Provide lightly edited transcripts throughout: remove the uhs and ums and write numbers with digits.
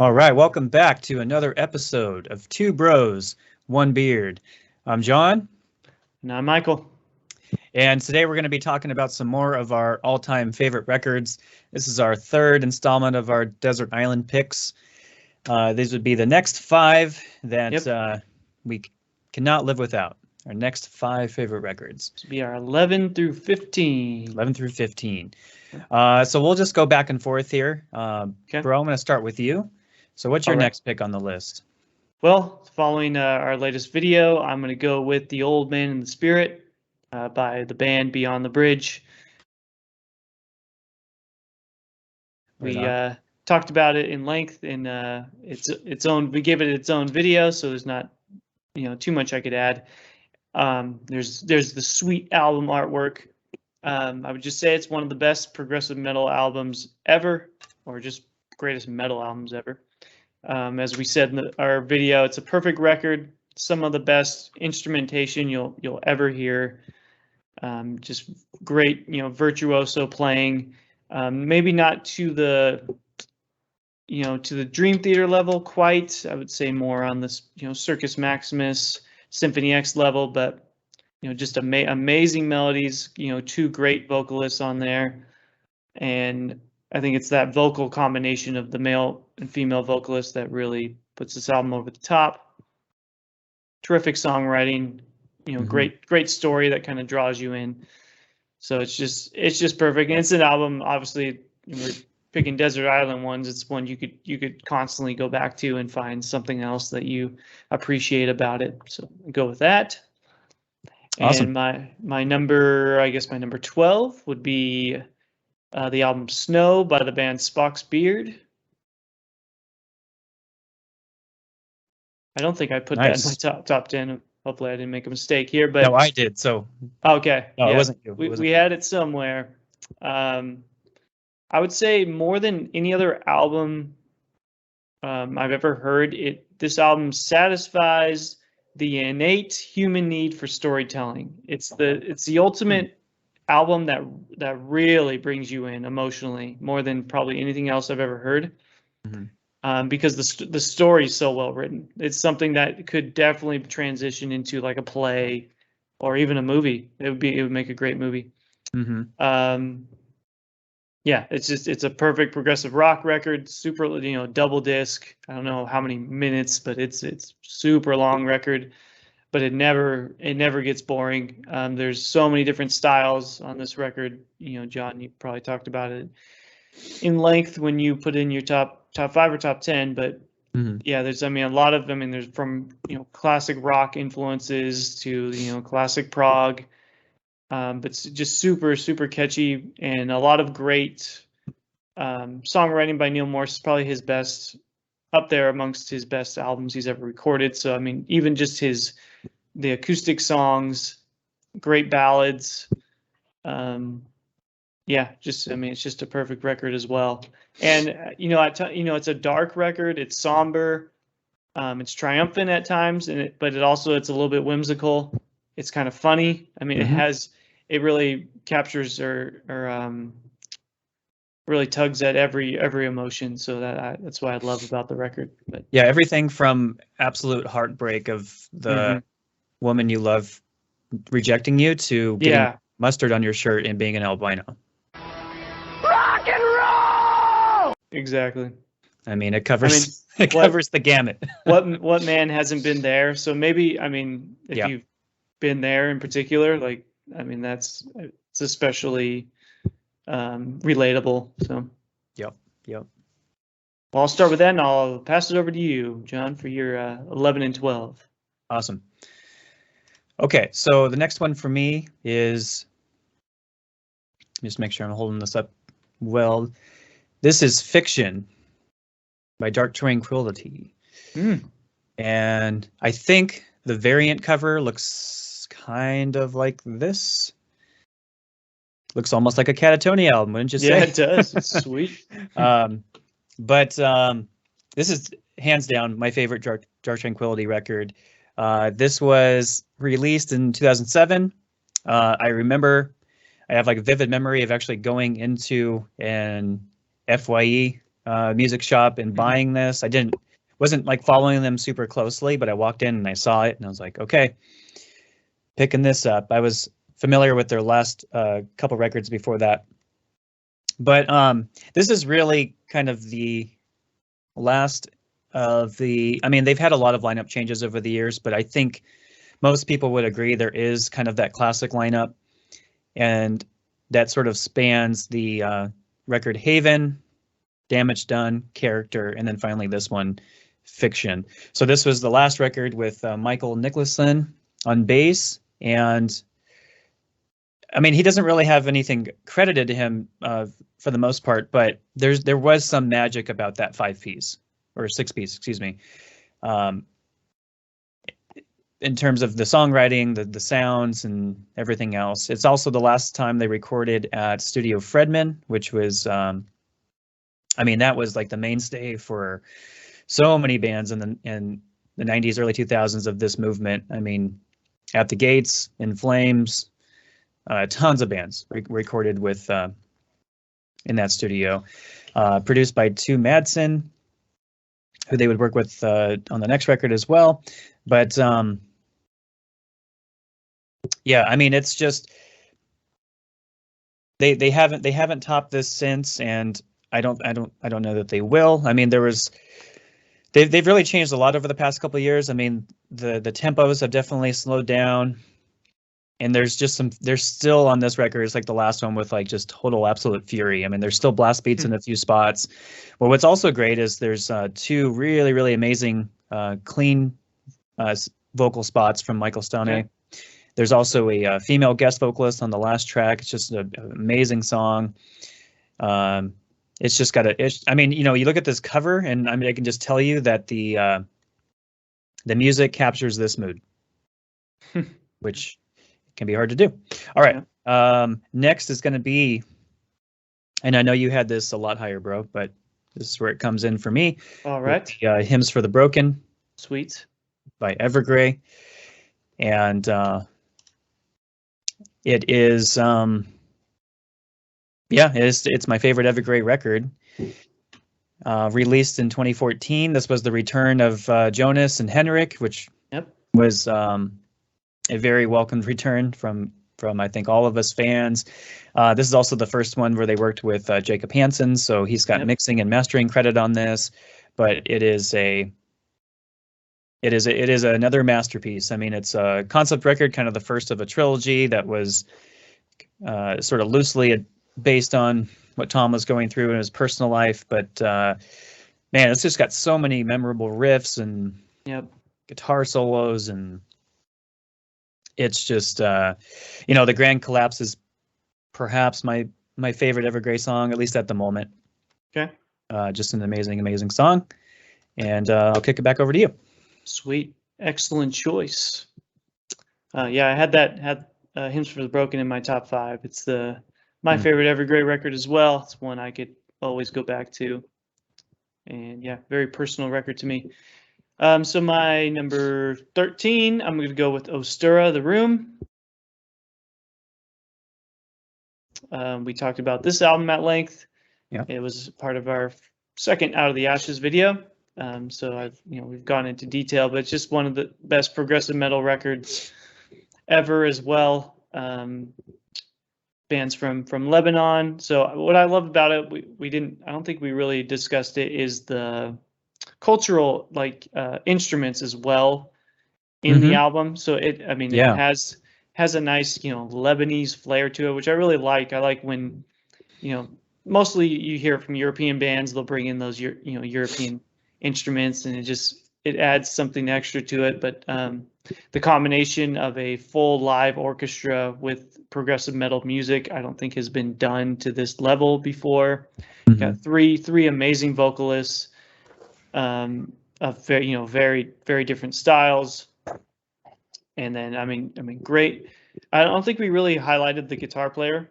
All right, welcome back to another episode of Two Bros, One Beard. I'm John. And I'm Michael. And today we're going to be talking about some more of our all-time favorite records. This is our third installment of our Desert Island picks. These would be the next five that we cannot live without. Our next five favorite records. This would be our 11 through 15. 11 through 15. So we'll just go back and forth here. Bro, I'm going to start with you. So what's your next pick on the list? Well, following our latest video, I'm going to go with The Old Man in the Spirit by the band Beyond the Bridge. We talked about it in length in its own. We gave it its own video, so there's not too much I could add. There's the sweet album artwork. I would just say it's one of the best progressive metal albums ever, or just greatest metal albums ever. As we said in our video, it's a perfect record. Some of the best instrumentation you'll ever hear. Just great, virtuoso playing. Maybe not to the Dream Theater level quite. I would say more on this, Circus Maximus, Symphony X level, but just amazing melodies. Two great vocalists on there, and I think it's that vocal combination of the male and female vocalists that really puts this album over the top. Terrific songwriting, great story that kind of draws you in. So it's just perfect. And it's an album, obviously, we're picking Desert Island ones. It's one you could constantly go back to and find something else that you appreciate about it. So go with that. Awesome. And my number 12 would be the album Snow by the band Spock's Beard. I don't think I put that in my top 10. Hopefully I didn't make a mistake here. But no, I did. So okay. No, it wasn't you. We had it somewhere. I would say more than any other album I've ever heard, this album satisfies the innate human need for storytelling. It's the ultimate album that really brings you in emotionally, more than probably anything else I've ever heard. Because the story is so well written. It's something that could definitely transition into like a play or even a movie. It would make a great movie. It's a perfect progressive rock record. Super, double disc. I don't know how many minutes, but it's super long record. But it never gets boring. There's so many different styles on this record. John, you probably talked about it in length when you put in your top 5 or top 10. But there's a lot of there's from classic rock influences to classic prog, but it's just super catchy, and a lot of great songwriting by Neil Morse. Is probably his best, up there amongst his best albums he's ever recorded. So even just the acoustic songs, great ballads. It's just a perfect record as well. And it's a dark record. It's somber. It's triumphant at times, but it's a little bit whimsical. It's kind of funny. It really captures or really tugs at every emotion. So that's what I love about the record. But yeah, everything from absolute heartbreak of the woman you love rejecting you to getting mustard on your shirt and being an albino. Rock and roll! Exactly. It covers covers the gamut. what man hasn't been there? So maybe if you've been there in particular, it's especially relatable. So Yep. Well, I'll start with that, and I'll pass it over to you, John, for your 11 and 12. Awesome. Okay, so the next one for me is, just make sure I'm holding this up well. This is Fiction by Dark Tranquillity. And I think the variant cover looks kind of like this. Looks almost like a Catatonia album, wouldn't you say? Yeah, it does. It's sweet. But this is hands down my favorite Dark Tranquillity record. This was released in 2007. I remember, I have like a vivid memory of actually going into an FYE music shop and buying this. Wasn't like following them super closely, but I walked in and I saw it and I was like, okay, picking this up. I was familiar with their last couple records before that. But this is really kind of the last of the, I mean, they've had a lot of lineup changes over the years, but I think most people would agree there is kind of that classic lineup, and that sort of spans the record Haven, Damage Done, Character, and then finally this one, Fiction. So this was the last record with Michael Nicholson on bass, and I mean, he doesn't really have anything credited to him for the most part, but there was some magic about that 5-piece or 6-piece, excuse me, in terms of the songwriting, the sounds, and everything else. It's also the last time they recorded at Studio Fredman, which was, I mean, that was like the mainstay for so many bands in the 90s, early 2000s of this movement. I mean, At the Gates, In Flames. Tons of bands recorded with in that studio, produced by Tu Madsen, who they would work with on the next record as well. But yeah, I mean, it's just they haven't topped this since, and I don't know that they will. I mean, they've really changed a lot over the past couple of years. I mean, the tempos have definitely slowed down. And there's still on this record, it's like the last one with like just total absolute fury. I mean, there's still blast beats in a few spots. But what's also great is there's two really, really amazing clean vocal spots from Michael Stoney. Okay. There's also a female guest vocalist on the last track. It's just an amazing song. It's just got I mean, you know, you look at this cover and I mean, I can just tell you that the music captures this mood, which can be hard to do. All right. Next is going to be, and I know you had this a lot higher, bro, but this is where it comes in for me. All right. Hymns for the Broken. Sweet. By Evergrey. And it is, yeah, it's my favorite Evergrey record. Released in 2014. This was the return of Jonas and Henrik, which was a very welcomed return from I think all of us fans. This is also the first one where they worked with Jacob Hansen, so he's got mixing and mastering credit on this. But it is another masterpiece. I mean, it's a concept record, kind of the first of a trilogy that was sort of loosely based on what Tom was going through in his personal life. But man, it's just got so many memorable riffs and guitar solos, and it's just, you know, The Grand Collapse is perhaps my favorite Evergrey song, at least at the moment. Okay. Just an amazing, amazing song. And I'll kick it back over to you. Sweet. Excellent choice. Yeah, I had Hymns for the Broken in my top 5. It's my favorite Evergrey record as well. It's one I could always go back to. And yeah, very personal record to me. So my number 13, I'm going to go with Ostura, The Room. We talked about this album at length. Yeah. It was part of our second Out of the Ashes video. So we've gone into detail, but it's just one of the best progressive metal records ever as well. Bands from Lebanon. So what I love about it, I don't think we really discussed it, is the cultural instruments as well in the album. So it has a nice Lebanese flair to it, which I really like. I like when mostly you hear from European bands, they'll bring in those European instruments, and it adds something extra to it. But the combination of a full live orchestra with progressive metal music, I don't think has been done to this level before. Got three amazing vocalists of very, very different styles. And then, I mean, great. I don't think we really highlighted the guitar player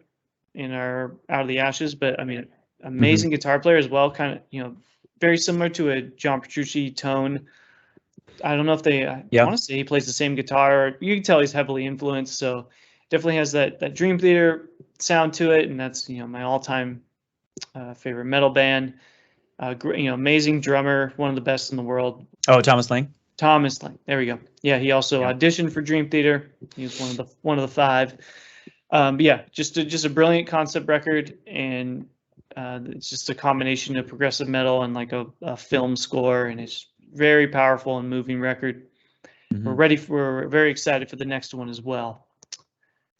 in our Out of the Ashes, but I mean, amazing guitar player as well. Kind of, very similar to a John Petrucci tone. I don't know if I want to say he plays the same guitar. You can tell he's heavily influenced. So definitely has that Dream Theater sound to it. And that's, my all-time favorite metal band. amazing drummer, one of the best in the world. Oh, Thomas Lang. Thomas Lang. There we go. Yeah, he also auditioned for Dream Theater. He was one of the 5. But yeah, just a brilliant concept record, and it's just a combination of progressive metal and like a film score, and it's very powerful and moving record. Mm-hmm. We're very excited for the next one as well.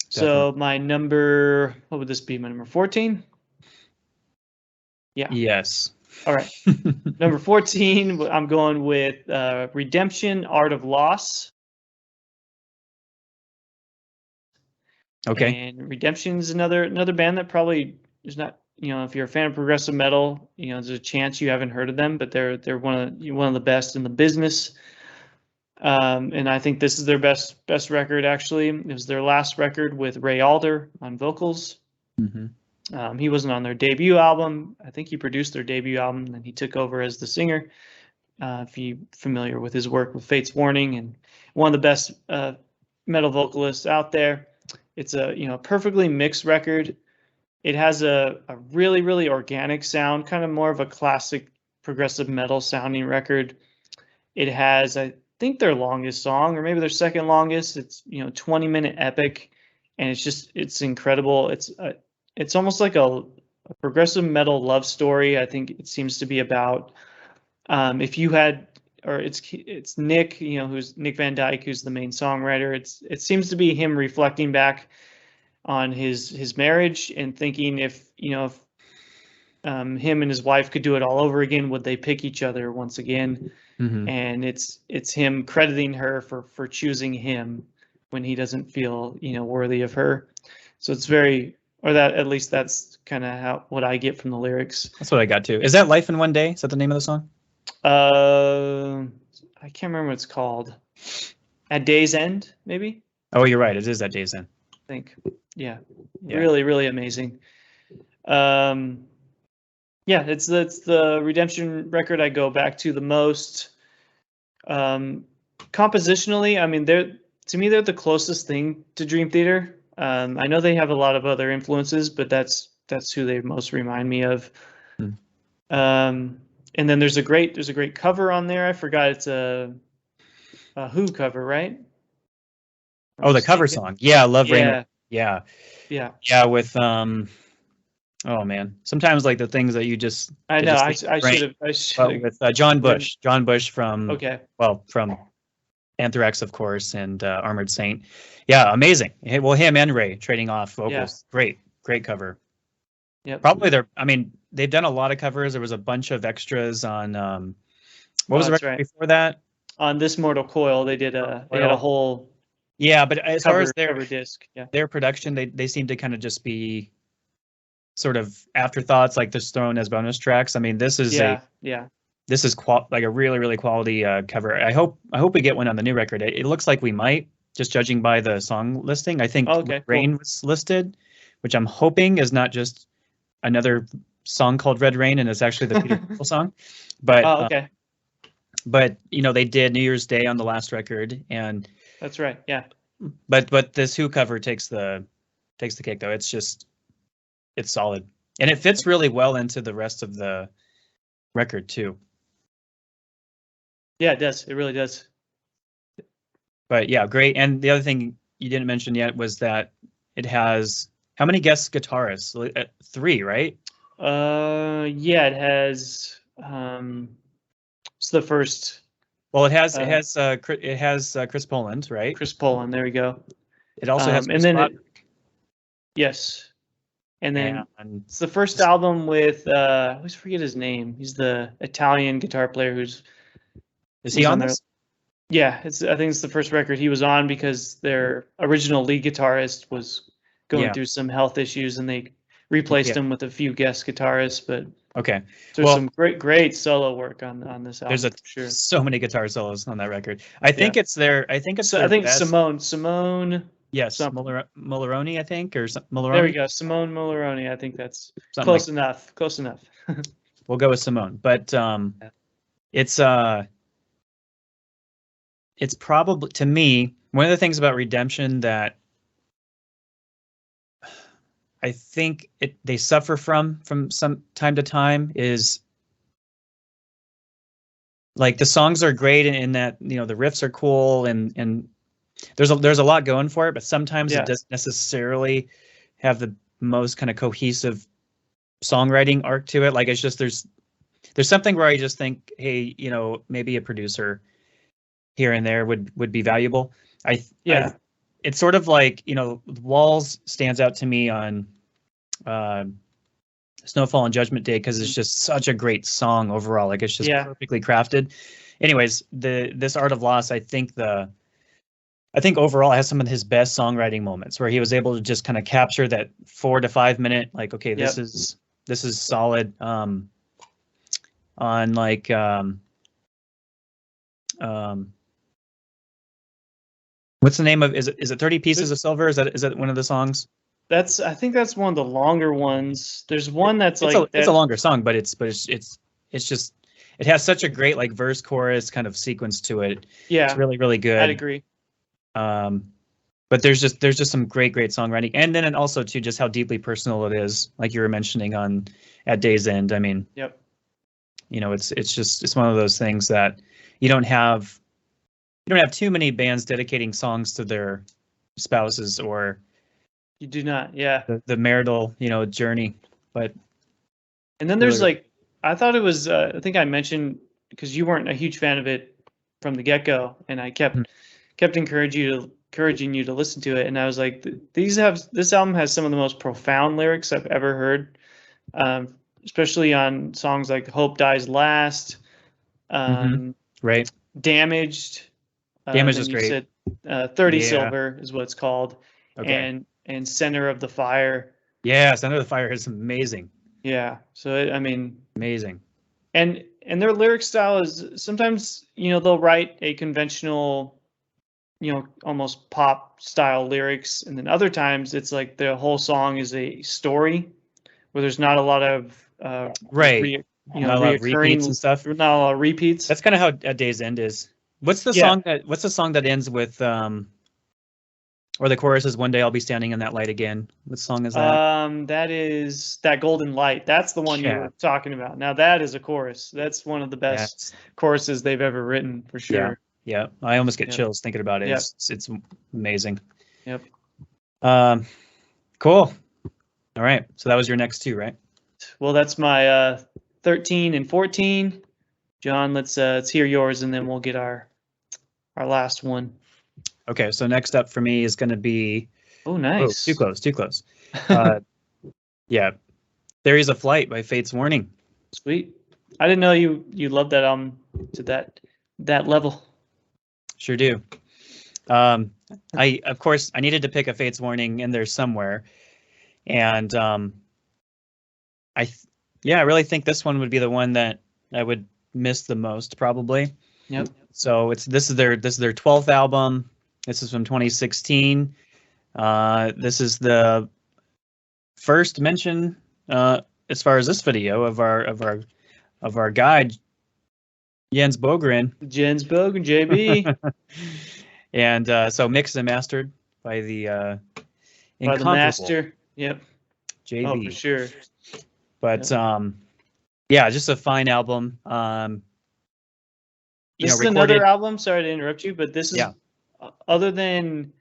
So my number, what would this be? My number 14? Yeah. Yes. All right. Number 14, I'm going with Redemption, Art of Loss. Okay. And Redemption's another band that probably is not, if you're a fan of progressive metal, there's a chance you haven't heard of them, but they're one of the best in the business. And I think this is their best record, actually. It was their last record with Ray Alder on vocals. Mm-hmm. He wasn't on their debut album. I think he produced their debut album, and he took over as the singer. If you're familiar with his work with Fate's Warning, and one of the best metal vocalists out there. It's a perfectly mixed record. It has a really, really organic sound, kind of more of a classic progressive metal sounding record. It has, I think, their longest song, or maybe their second longest. It's 20-minute epic, and it's incredible. It's almost like a progressive metal love story. I think it seems to be about if you had, or it's Nick, who's Nick Van Dyke, who's the main songwriter. It seems to be him reflecting back on his marriage and thinking if him and his wife could do it all over again, would they pick each other once again? Mm-hmm. And it's him crediting her for choosing him when he doesn't feel worthy of her. So it's very, or that, at least that's kind of what I get from the lyrics. That's what I got too. Is that Life in One Day? Is that the name of the song? I can't remember what it's called. At Day's End, maybe? Oh, you're right. It is At Day's End. I think. Yeah. Really, really amazing. Yeah, it's the Redemption record I go back to the most. Compositionally, I mean, they're the closest thing to Dream Theater. I know they have a lot of other influences, but that's who they most remind me of. And then there's a great cover on there. I forgot, it's a Who cover, right? Oh, the cover song. Yeah, Love Rain. Yeah. With oh man, sometimes like the things that you just. I know. I should have. With John Bush. John Bush from. Okay. Well, from Anthrax, of course, and Armored Saint. Yeah, amazing. Well, him and Ray trading off vocals. Yeah. Great cover. Yeah. Probably they've done a lot of covers. There was a bunch of extras on what was the record before that? On This Mortal Coil, they had a whole. Yeah, but as far as cover disc, their production, they seem to kind of just be sort of afterthoughts, like this thrown as bonus tracks. I mean, this is this is like a really, really quality cover. I hope we get one on the new record. It looks like we might, just judging by the song listing. I think Rain was listed, which I'm hoping is not just another song called Red Rain, and it's actually the Peter Gabriel song. But but they did New Year's Day on the last record, and that's right. Yeah. But this Who cover takes the cake, though. It's solid, and it fits really well into the rest of the record too. Yeah, it does. It really does. But yeah, great. And the other thing you didn't mention yet was that it has how many guest guitarists? 3, right? Yeah, it has. It's the first. Well, it has Chris Poland, right? Chris Poland. There we go. It also has Chris yes. And then it's the first album with I always forget his name. He's the Italian guitar player Is he on this? Yeah, I think it's the first record he was on because their original lead guitarist was going through some health issues, and they replaced him with a few guest guitarists. But so some great solo work on this album. There's so many guitar solos on that record. I think it's Simone. Yes, Mulroney, I think, or Mulroney. There we go, Simone Mulroney. I think that's close enough. Close enough. We'll go with Simone, but it's probably, to me, one of the things about Redemption that I think they suffer from some time to time is like the songs are great in that, you know, the riffs are cool and there's a lot going for it, but sometimes Yeah. it doesn't necessarily have the most kind of cohesive songwriting arc to it. Like it's just there's something where I just think, hey, you know, maybe a producer here and there would be valuable. Yeah. It's sort of like, you know, Walls stands out to me on Snowfall and Judgment Day because it's just such a great song overall. Like it's just Yeah. perfectly crafted. Anyways, this Art of Loss, I think overall has some of his best songwriting moments where he was able to just kind of capture that 4 to 5 minute, like, okay, this is solid. On like what's the name of, is it 30 Pieces of Silver? Is that one of the songs? I think that's one of the longer ones. There's one that's it's a longer song, but it's just, it has such a great like verse chorus kind of sequence to it. Yeah, it's really, really good. I'd agree. But there's just some great songwriting, and then also too just how deeply personal it is, like you were mentioning at Day's End. I mean, yep. You know, it's one of those things that you don't have too many bands dedicating songs to their spouses or you do not, yeah. The marital, you know, journey. But and then there's really, like, I thought it was I think I mentioned, because you weren't a huge fan of it from the get-go, and I kept encouraging you to listen to it, and I was like, this album has some of the most profound lyrics I've ever heard, especially on songs like Hope Dies Last, right, Damaged. Damaged is great. Said 30 Silver is what it's called. Okay. And Center of the Fire. Yeah, Center of the Fire is amazing. Yeah, so I mean, amazing. And their lyric style is sometimes, you know, they'll write a conventional, you know, almost pop style lyrics, and then other times it's like the whole song is a story where there's not a lot of repeats and stuff. Not a lot of repeats. That's kind of how A Day's End is. What's the song that ends with or the chorus is "One day I'll be standing in that light again"? What song is that? That is That Golden Light. That's the one you were talking about. Now that is a chorus. That's one of the best choruses they've ever written, for sure. Yeah. I almost get chills thinking about it. Yep. It's amazing. Yep. Cool. All right. So that was your next two, right? Well, that's my 13 and 14. John, let's hear yours, and then we'll get our last one. Okay, so next up for me is going to be. Oh, nice. Oh, too close. Yeah, Theories of Flight by Fates Warning. Sweet. I didn't know you loved that album to that level. Sure do. Of course I needed to pick a Fates Warning in there somewhere, and I really think this one would be the one that I would miss the most, probably. Yep. So this is their 12th album. This is from 2016. This is the first mention as far as this video of our guide Jens Bogren. Jens Bogren, JB. And so mixed and mastered by the master. Yep. JB. Oh, for sure. But just a fine album. This is another album. Sorry to interrupt you, but this is other than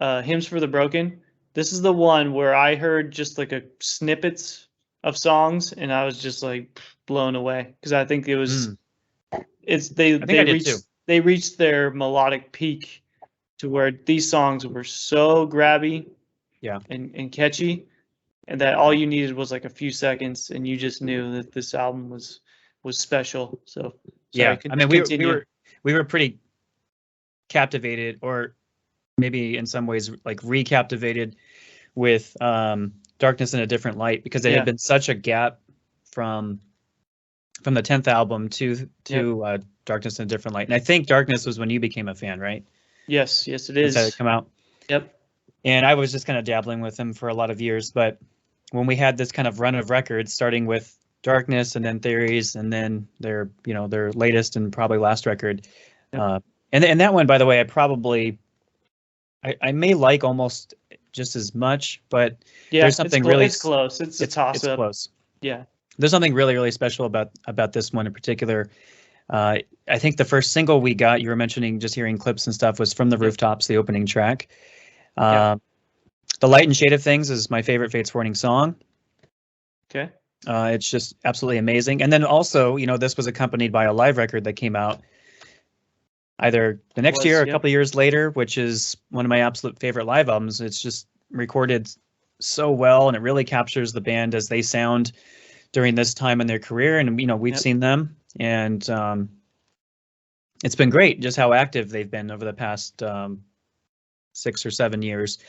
Hymns for the Broken. This is the one where I heard just like a snippets of songs, and I was just like blown away, because I think it was they reached their melodic peak to where these songs were so grabby, and catchy, and that all you needed was like a few seconds, and you just knew that this album was special. So I mean, we were pretty captivated, or maybe in some ways like recaptivated with Darkness in a Different Light, because there had been such a gap from the 10th album to Darkness in a Different Light. And I think Darkness was when you became a fan, right? Yes, it is. That's how it come out. Yep. And I was just kind of dabbling with them for a lot of years, but when we had this kind of run of records, starting with Darkness and then Theories, and then their latest and probably last record, and that one, by the way, I may like almost just as much, but there's something it's close. It's a toss up. Close. Yeah. There's something really, really special about this one in particular. I think the first single we got, you were mentioning just hearing clips and stuff, was From the Rooftops, the opening track. The Light and Shade of Things is my favorite Fates Warning song. Okay. It's just absolutely amazing. And then also, you know, this was accompanied by a live record that came out either the next year or a couple of years later, which is one of my absolute favorite live albums. It's just recorded so well, and it really captures the band as they sound during this time in their career. And, you know, we've seen them, and it's been great just how active they've been over the past 6 or 7 years.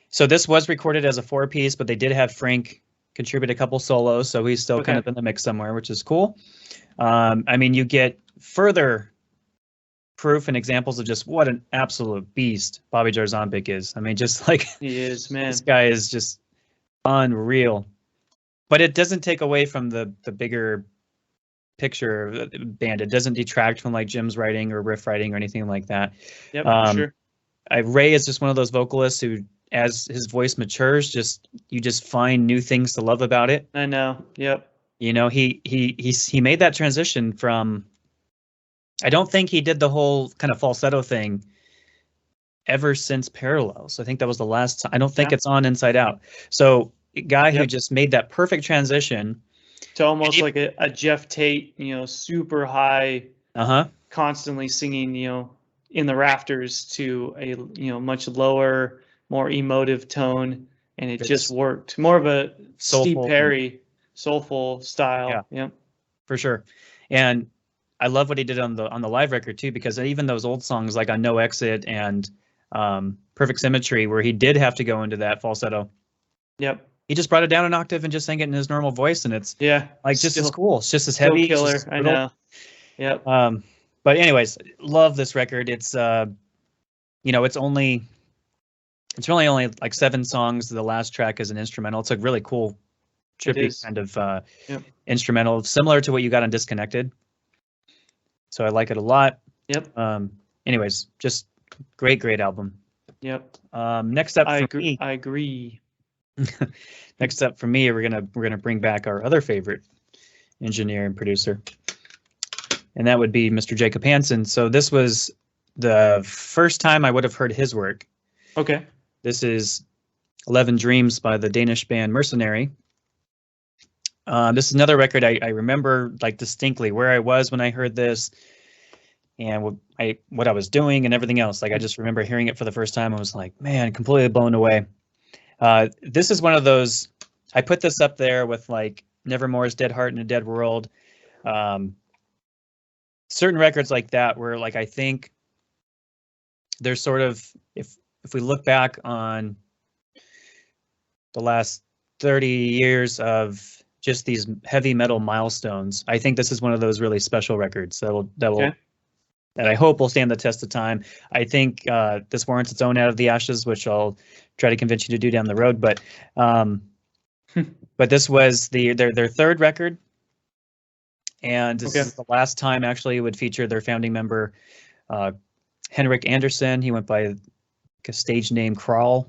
So this was recorded as a 4-piece, but they did have Frank contribute a couple solos, so he's still kind of in the mix somewhere, which is cool. I mean, you get further proof and examples of just what an absolute beast Bobby Jarzompic is. I mean, just like he is, man. This guy is just unreal. But it doesn't take away from the bigger picture of the band. It doesn't detract from like Jim's writing or riff writing or anything like that. Yep, sure. Ray is just one of those vocalists who, as his voice matures, you just find new things to love about it. I know. Yep. You know, he made that transition from. I don't think he did the whole kind of falsetto thing ever since Parallels. I think that was the last time. I don't think it's on Inside Out. So a guy who just made that perfect transition to almost like a Jeff Tate, you know, super high, constantly singing, you know, in the rafters, to a, you know, much lower, more emotive tone, and it just worked. More of a Steve Perry soulful style. Yeah, for sure. And I love what he did on the live record too, because even those old songs like on No Exit and Perfect Symmetry, where he did have to go into that falsetto. Yep. He just brought it down an octave and just sang it in his normal voice, and it's like just as cool. It's just as heavy. Killer. I know. Yep. But anyways, love this record. It's you know, it's really only like 7 songs. The last track is an instrumental. It's a really cool, trippy kind of instrumental, similar to what you got on Disconnected. So I like it a lot. Yep. Anyways, just great album. Yep. Next up for me. I agree. Next up for me, we're gonna bring back our other favorite engineer and producer, and that would be Mr. Jacob Hansen. So this was the first time I would have heard his work. Okay. This is 11 Dreams by the Danish band Mercenary. This is another record I remember like distinctly where I was when I heard this, and what I was doing and everything else. Like I just remember hearing it for the first time. I was like, man, completely blown away. This is one of those. I put this up there with like Nevermore's Dead Heart in a Dead World. Certain records like that where like I think there's sort of, if we look back on the last 30 years of just these heavy metal milestones, I think this is one of those really special records that I hope will stand the test of time. I think this warrants its own Out of the Ashes, which I'll try to convince you to do down the road. But but this was their third record, and this is the last time actually it would feature their founding member Henrik Anderson. He went by a stage name Kral.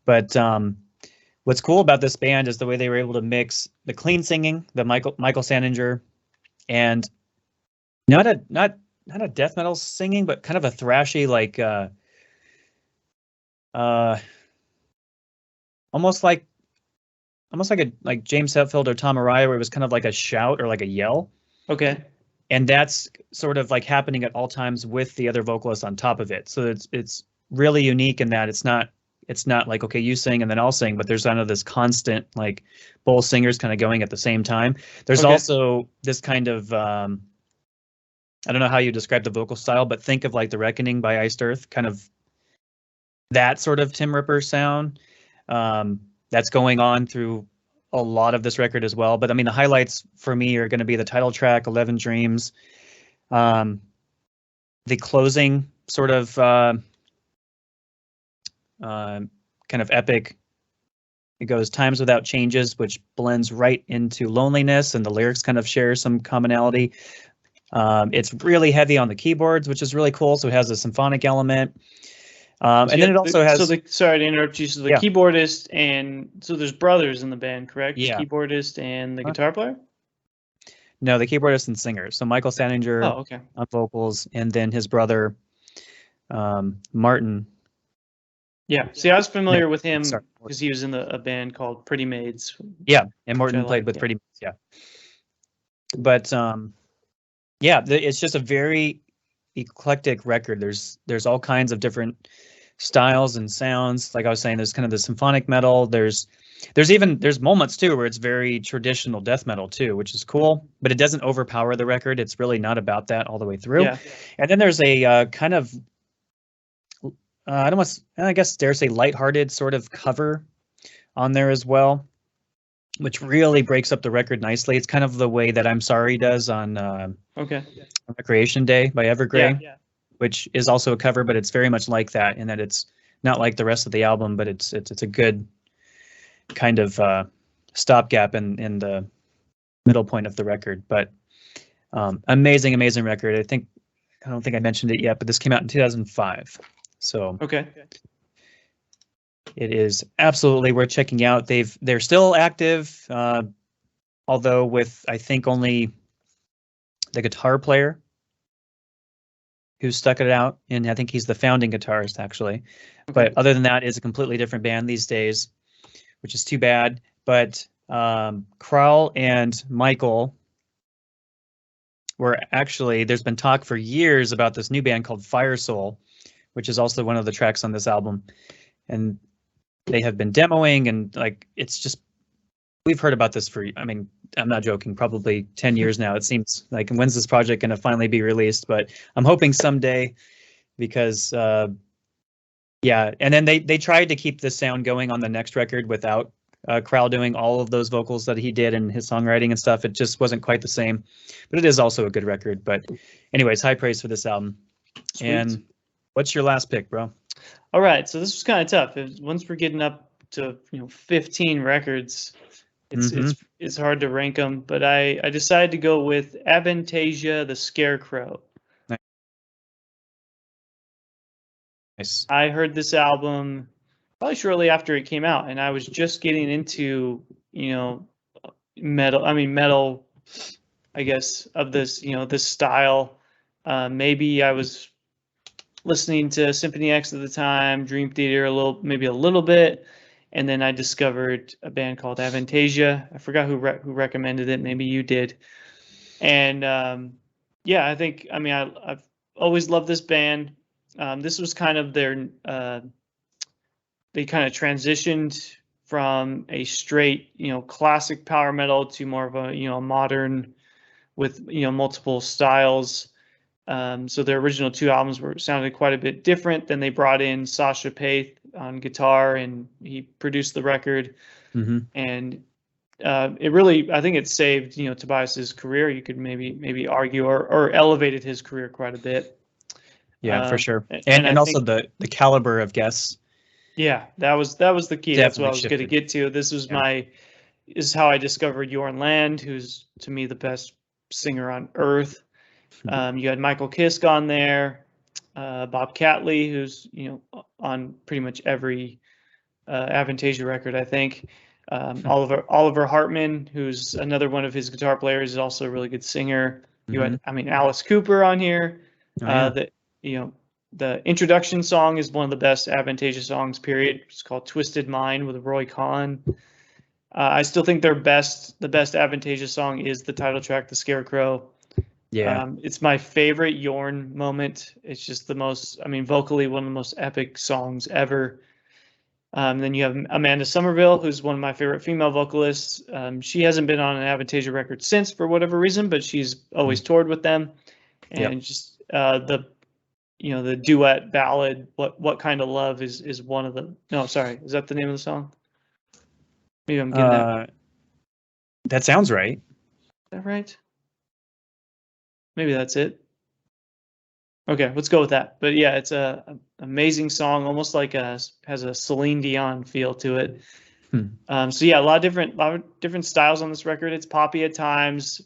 But what's cool about this band is the way they were able to mix the clean singing, the Michael Sandinger, and not a death metal singing, but kind of a thrashy, like almost like James Hetfield or Tom Araya, where it was kind of like a shout or like a yell. Okay. And that's sort of like happening at all times with the other vocalists on top of it. So it's really unique in that it's not like, okay, you sing and then I'll sing, but there's kind of this constant, like both singers kind of going at the same time. There's also this kind of, I don't know how you describe the vocal style, but think of like The Reckoning by Iced Earth, kind of that sort of Tim Ripper sound that's going on through a lot of this record as well. But I mean, the highlights for me are going to be the title track, 11 Dreams, the closing sort of kind of epic. It goes Times Without Changes, which blends right into Loneliness, and the lyrics kind of share some commonality. It's really heavy on the keyboards, which is really cool. So it has a symphonic element. And then it also has. So sorry to interrupt you. So the keyboardist, and so there's brothers in the band, correct? Yeah. The keyboardist and the guitar player. No, the keyboardist and singer. So Michael Sandinger Oh, okay. on vocals, and then his brother Martin. Yeah. See, I was familiar with him Sorry. because he was in a band called Pretty Maids. Yeah, and Morton I played like, with yeah. Pretty Maids, yeah. But yeah, it's just a very eclectic record. There's all kinds of different styles and sounds. Like I was saying, there's kind of the symphonic metal. There's moments too where it's very traditional death metal too, which is cool. But it doesn't overpower the record. It's really not about that all the way through. Yeah. And then there's a kind of I guess dare say lighthearted sort of cover on there as well, which really breaks up the record nicely. It's kind of the way that I'm Sorry does on Okay. Recreation Day by Evergrey, Yeah. which is also a cover, but it's very much like that in that it's not like the rest of the album, but it's a good kind of stopgap in the middle point of the record. But amazing record. I don't think I mentioned it yet, but this came out in 2005. So Okay. it is absolutely worth checking out. They're still active, although with I think only the guitar player who stuck it out, and I think he's the founding guitarist actually. Okay. But other than that, it's a completely different band these days, which is too bad. But Krall and Michael were actually, there's been talk for years about this new band called Fire Soul, which is also one of the tracks on this album, and they have been demoing, and like it's just, we've heard about this for, I mean, I'm not joking, probably 10 years now. It seems like, when's this project going to finally be released? But I'm hoping someday, because yeah, and then they tried to keep the sound going on the next record without Krall doing all of those vocals that he did and his songwriting and stuff. It just wasn't quite the same, but it is also a good record. But anyways, high praise for this album. Sweet. And what's your last pick, bro? All right. So this was kind of tough. Once we're getting up to 15 records, it's hard to rank them. But I decided to go with Avantasia, the Scarecrow. Nice. I heard this album probably shortly after it came out, and I was just getting into metal, I guess, of this this style. Maybe I was listening to Symphony X at the time, Dream Theater maybe a little bit, and then I discovered a band called Avantasia. I forgot who recommended it. Maybe you did. And yeah, I've always loved this band. This was kind of their they kind of transitioned from a straight classic power metal to more of a modern with multiple styles. So their original two albums sounded quite a bit different. Then they brought in Sasha Paeth on guitar, and he produced the record. And it really, I think it saved Tobias's career. You could maybe argue, or elevated his career quite a bit. Yeah, for sure. And also the caliber of guests. Yeah, that was the key. That's what I was going to get to. This was is how I discovered Jorn Land, who's to me the best singer on earth. You had Michael Kiske on there, Bob Catley, who's on pretty much every Avantasia record, I think. Oliver Hartman, who's another one of his guitar players, is also a really good singer. You had, Alice Cooper on here. The introduction song is one of the best Avantasia songs, period. It's called Twisted Mind with Roy Khan. I still think the best Avantasia song is the title track, The Scarecrow. Yeah. It's my favorite Jorn moment. It's just the most, vocally one of the most epic songs ever. Then you have Amanda Somerville, who's one of my favorite female vocalists. She hasn't been on an Avantasia record since for whatever reason, but she's always toured with them. And just the duet ballad, What Kind of Love is one of the, no, sorry, is that the name of the song? Maybe I'm getting that. That sounds right. Is that right? Maybe that's it. Okay, let's go with that. But yeah, it's a amazing song, almost like has a Celine Dion feel to it. So yeah, a lot of different styles on this record. It's poppy at times.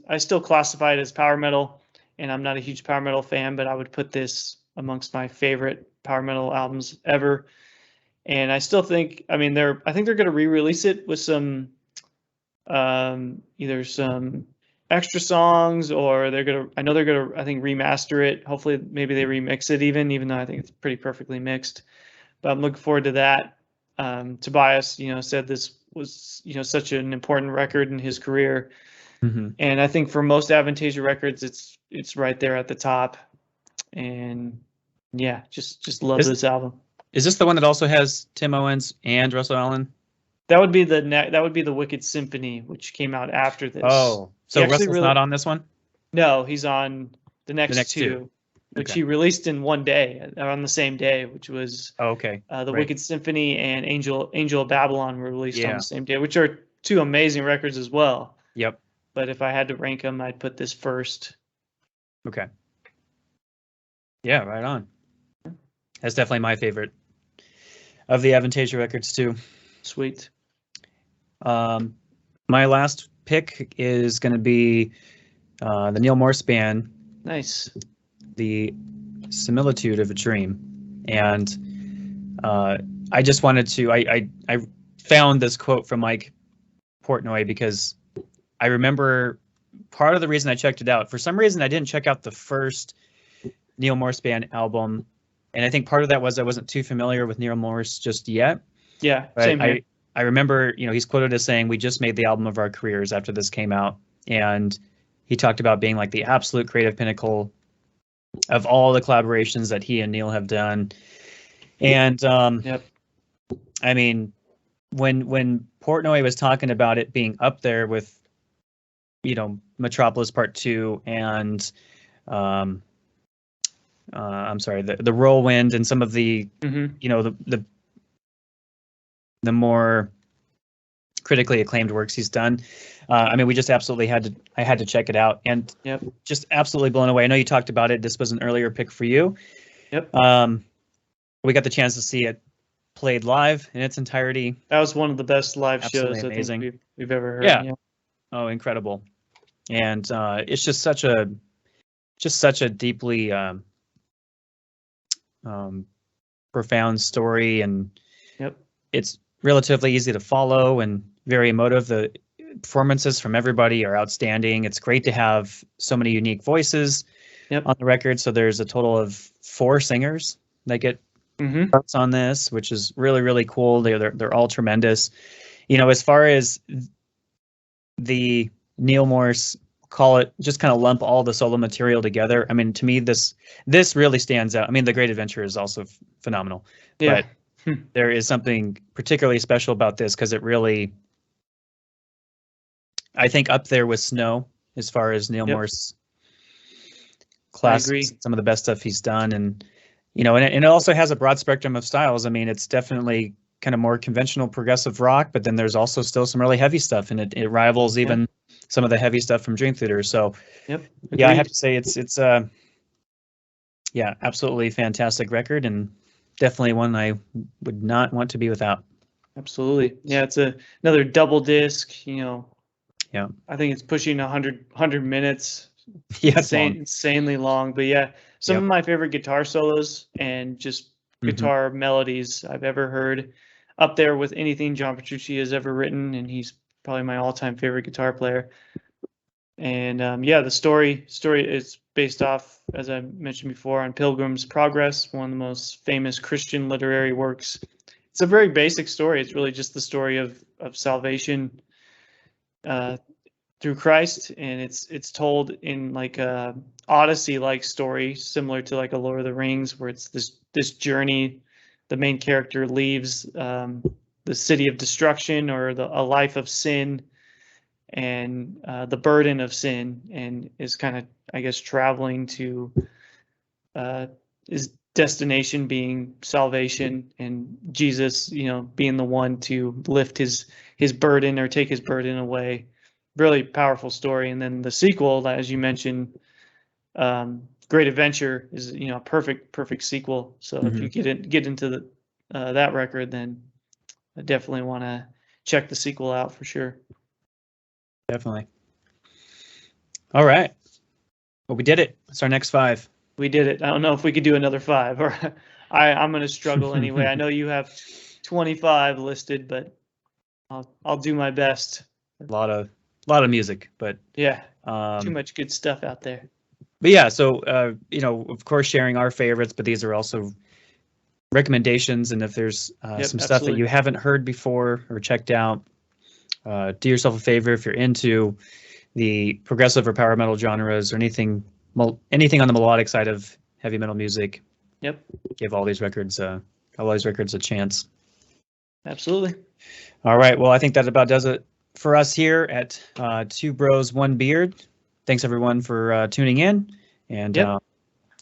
I still classify it as power metal, and I'm not a huge power metal fan, but I would put this amongst my favorite power metal albums ever. And I still think, I think they're going to re-release it with some either some extra songs, or I know they're gonna, I think, remaster it. Hopefully, maybe they remix it even though I think it's pretty perfectly mixed. But I'm looking forward to that. Tobias, said this was, such an important record in his career. And I think for most Avantasia records, it's right there at the top. And yeah, just love this album. Is this the one that also has Tim Owens and Russell Allen? That would be the Wicked Symphony, which came out after this. Oh, so Russell's not on this one? No, he's on the next two, which he released in one day, on the same day, which was the Wicked Symphony and Angel of Babylon were released on the same day, which are two amazing records as well. Yep. But if I had to rank them, I'd put this first. Okay. Yeah, right on. That's definitely my favorite of the Avantasia records too. Sweet. My last pick is going to be the Neal Morse Band. Nice. The Similitude of a Dream. And I just wanted to, I found this quote from Mike Portnoy because I remember part of the reason I checked it out. For some reason, I didn't check out the first Neal Morse Band album. And I think part of that was I wasn't too familiar with Neal Morse just yet. Yeah, same here. I remember, he's quoted as saying, "We just made the album of our careers after this came out." And he talked about being like the absolute creative pinnacle of all the collaborations that he and Neal have done. And I mean, when Portnoy was talking about it being up there with, Metropolis Part 2 and I'm sorry, the Whirlwind and some of the the more critically acclaimed works he's done. I mean, we just absolutely I had to check it out, and just absolutely blown away. I know you talked about it. This was an earlier pick for you. Yep. We got the chance to see it played live in its entirety. That was one of the best live shows I think we've ever heard. Yeah. Oh, incredible. And it's just such a deeply profound story, and it's relatively easy to follow and very emotive. The performances from everybody are outstanding. It's great to have so many unique voices on the record. So there's a total of 4 singers that get parts on this, which is really, really cool. They're all tremendous. As far as the Neal Morse, call it, just kind of lump all the solo material together. I mean, to me, this really stands out. I mean, The Great Adventure is also phenomenal. Yeah. But there is something particularly special about this because it really, I think, up there with Snow as far as Neal Morse classics, some of the best stuff he's done. And, and it also has a broad spectrum of styles. I mean, it's definitely kind of more conventional progressive rock, but then there's also still some really heavy stuff, and it rivals even some of the heavy stuff from Dream Theater. So, I have to say it's absolutely fantastic record, and definitely one I would not want to be without. Absolutely. Yeah, it's another double disc, I think it's pushing 100 minutes. Yeah, insanely long. But some of my favorite guitar solos and just guitar melodies I've ever heard, up there with anything John Petrucci has ever written, and he's probably my all-time favorite guitar player. And the story is based off, as I mentioned before, on Pilgrim's Progress, one of the most famous Christian literary works. It's a very basic story. It's really just the story of salvation through Christ, and it's told in like a Odyssey-like story, similar to like a Lord of the Rings, where it's this journey. The main character leaves the city of destruction, or a life of sin, and the burden of sin, and is kind of, I guess, traveling to his destination being salvation, and Jesus, being the one to lift his burden or take his burden away. Really powerful story. And then the sequel, as you mentioned, Great Adventure, is a perfect sequel. So if you get into that record, then I definitely want to check the sequel out for sure. Definitely. All right. Well, we did it. It's our next 5. We did it. I don't know if we could do another 5, or I'm going to struggle anyway. I know you have 25 listed, but I'll do my best. A lot of music, but yeah. Too much good stuff out there. But yeah, so you know, of course, sharing our favorites, but these are also recommendations. And if there's some stuff that absolutely. you haven't heard before or checked out, do yourself a favor if you're into the progressive or power metal genres or anything on the melodic side of heavy metal music. Yep. Give all these records a chance. Absolutely. All right. Well, I think that about does it for us here at Two Bros, One Beard. Thanks everyone for tuning in, and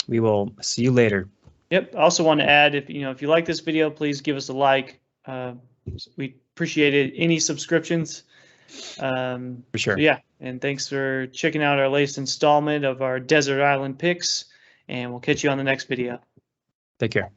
we will see you later. Yep. Also want to add, if you like this video, please give us a like. We appreciate it. Any subscriptions. For sure. So yeah. And thanks for checking out our latest installment of our Desert Island Picks, and we'll catch you on the next video. Take care.